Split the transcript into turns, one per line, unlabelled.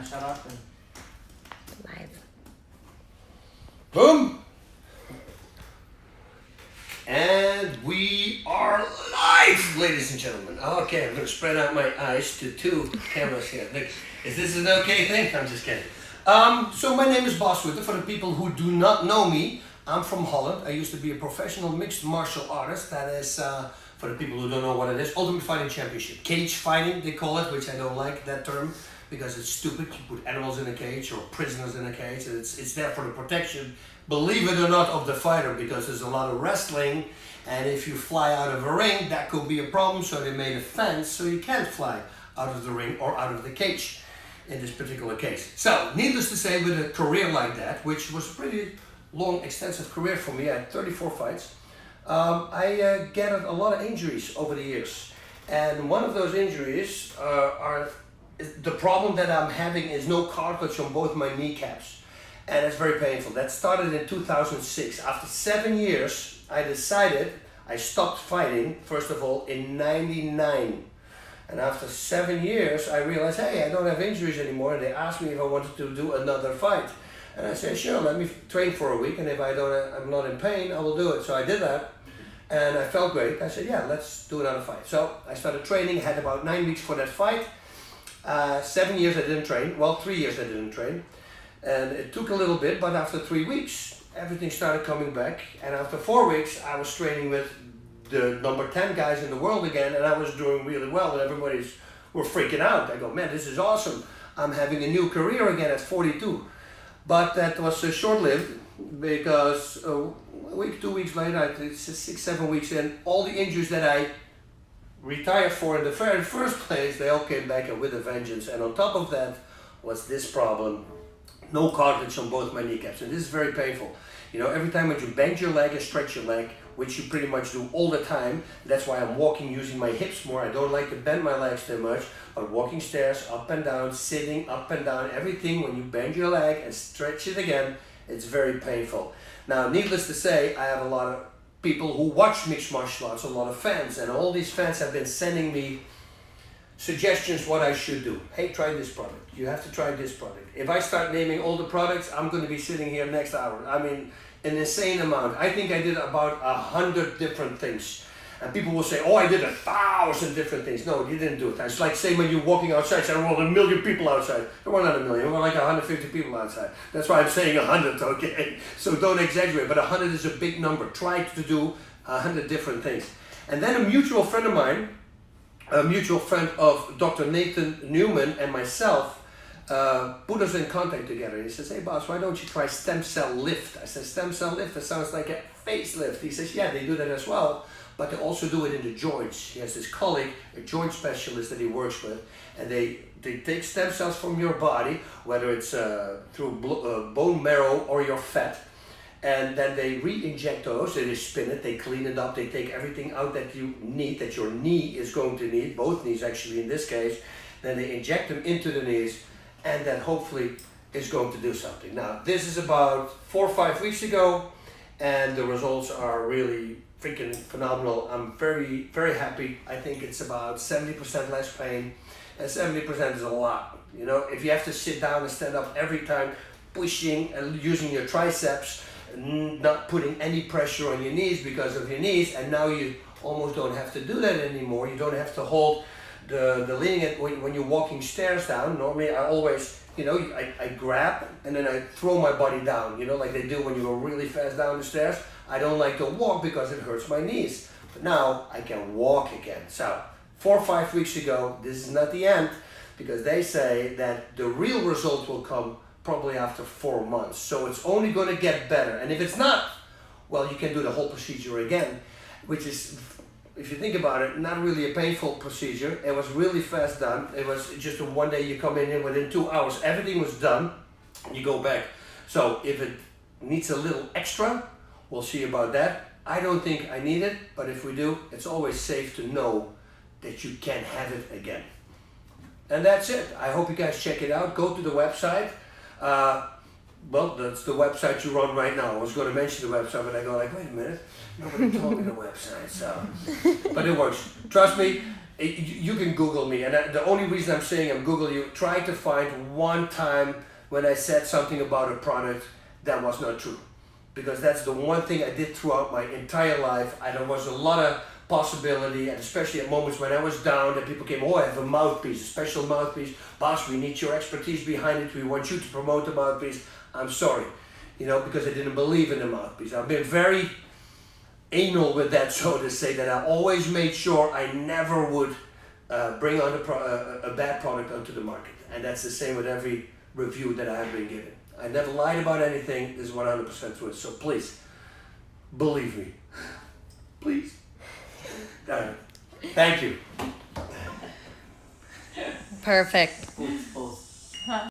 shut up and...
Live.
Boom! And we are live, ladies and gentlemen. Okay, I'm going to spread out my eyes to two cameras here. Is this an okay thing? I'm just kidding. So my name is Bas Rutten. For the people who do not know me, I'm from Holland. I used to be a professional mixed martial artist. That is, for the people who don't know what it is, Ultimate Fighting Championship. Cage fighting, they call it, which I don't like that term because it's stupid. You put animals in a cage or prisoners in a cage. And it's there for the protection, believe it or not, of the fighter, because there's a lot of wrestling. And if you fly out of a ring, that could be a problem. So they made a fence so you can't fly out of the ring or out of the cage in this particular case. So, needless to say, with a career like that, which was a pretty long, extensive career for me, I had 34 fights, I gathered a lot of injuries over the years. And one of those injuries the problem that I'm having is no cartilage on both my kneecaps. And it's very painful. That started in 2006. After 7 years, I stopped fighting, first of all, in '99. And after 7 years, I realized, hey, I don't have injuries anymore. And they asked me if I wanted to do another fight. And I said, sure, let me train for a week. And if I'm not in pain, I will do it. So I did that. And I felt great. I said, yeah, let's do another fight. So I started training, had about 9 weeks for that fight. 7 years I didn't train. Well, 3 years I didn't train. And it took a little bit, but after 3 weeks, everything started coming back. And after 4 weeks, I was training with the number 10 guys in the world again, and I was doing really well, and everybody's were freaking out. I go, man, this is awesome. I'm having a new career again at 42. But that was short-lived, because a week, 2 weeks later, 6, 7 weeks in, all the injuries that I retired for in the very first place, they all came back with a vengeance. And on top of that was this problem: no cartilage on both my kneecaps. And this is very painful. You know, every time when you bend your leg and stretch your leg, which you pretty much do all the time, that's why I'm walking using my hips more. I don't like to bend my legs too much, but walking stairs, up and down, sitting, up and down, everything, when you bend your leg and stretch it again, it's very painful. Now, needless to say, I have a lot of people who watch mixed martial arts, a lot of fans, and all these fans have been sending me suggestions what I should do. Hey, try this product. You have to try this product. If I start naming all the products, I'm going to be sitting here next hour. I mean, an insane amount. I think I did about 100 different things. And people will say, oh, I did 1,000 different things. No, you didn't do it. It's like saying when you're walking outside, say, well, 1 million people outside. There were not 1 million, there were like 150 people outside. That's why I'm saying 100, okay? So don't exaggerate, but 100 is a big number. Try to do 100 different things. And then a mutual friend of mine, a mutual friend of Dr. Nathan Newman and myself, put us in contact together. He says, hey boss, why don't you try stem cell lift? I said, stem cell lift, that sounds like a facelift. He says, yeah, they do that as well, but they also do it in the joints. He has this colleague, a joint specialist that he works with, and they take stem cells from your body, whether it's through bone marrow or your fat, and then they re-inject those, they spin it, they clean it up, they take everything out that you need, that your knee is going to need, both knees actually in this case, then they inject them into the knees, and that hopefully is going to do something. Now, this is about 4 or 5 weeks ago, and the results are really freaking phenomenal. I'm very, very happy. I think it's about 70% less pain, and 70% is a lot. You know, if you have to sit down and stand up every time, pushing and using your triceps, not putting any pressure on your knees because of your knees, and now you almost don't have to do that anymore. You don't have to hold the leaning it when you're walking stairs down. Normally I always, you know, I grab and then I throw my body down, you know, like they do when you go really fast down the stairs. I don't like to walk because it hurts my knees. But now I can walk again. So 4 or 5 weeks ago, this is not the end, because they say that the real result will come probably after 4 months. So it's only going to get better. And if it's not, well, you can do the whole procedure again, which is, if you think about it, not really a painful procedure. It was really fast done. It was just one day you come in and within 2 hours, everything was done. You go back. So if it needs a little extra, we'll see about that. I don't think I need it, but if we do, it's always safe to know that you can have it again. And that's it. I hope you guys check it out. Go to the website. Well, that's the website you run right now. I was going to mention the website, but I go like, wait a minute, nobody told me the website, so. But it works. Trust me, You can Google me, and the only reason I'm saying I'm Google you, try to find one time when I said something about a product that was not true, because that's the one thing I did throughout my entire life. And there was a lot of possibility, and especially at moments when I was down, that people came, oh, I have a mouthpiece, a special mouthpiece. Boss, we need your expertise behind it. We want you to promote the mouthpiece. I'm sorry, because I didn't believe in the mouthpiece. I've been very anal with that, so to say, that I always made sure I never would bring on a bad product onto the market. And that's the same with every review that I have been given. I never lied about anything. This is 100% true. So please, believe me. Please. Thank you.
Perfect.
Both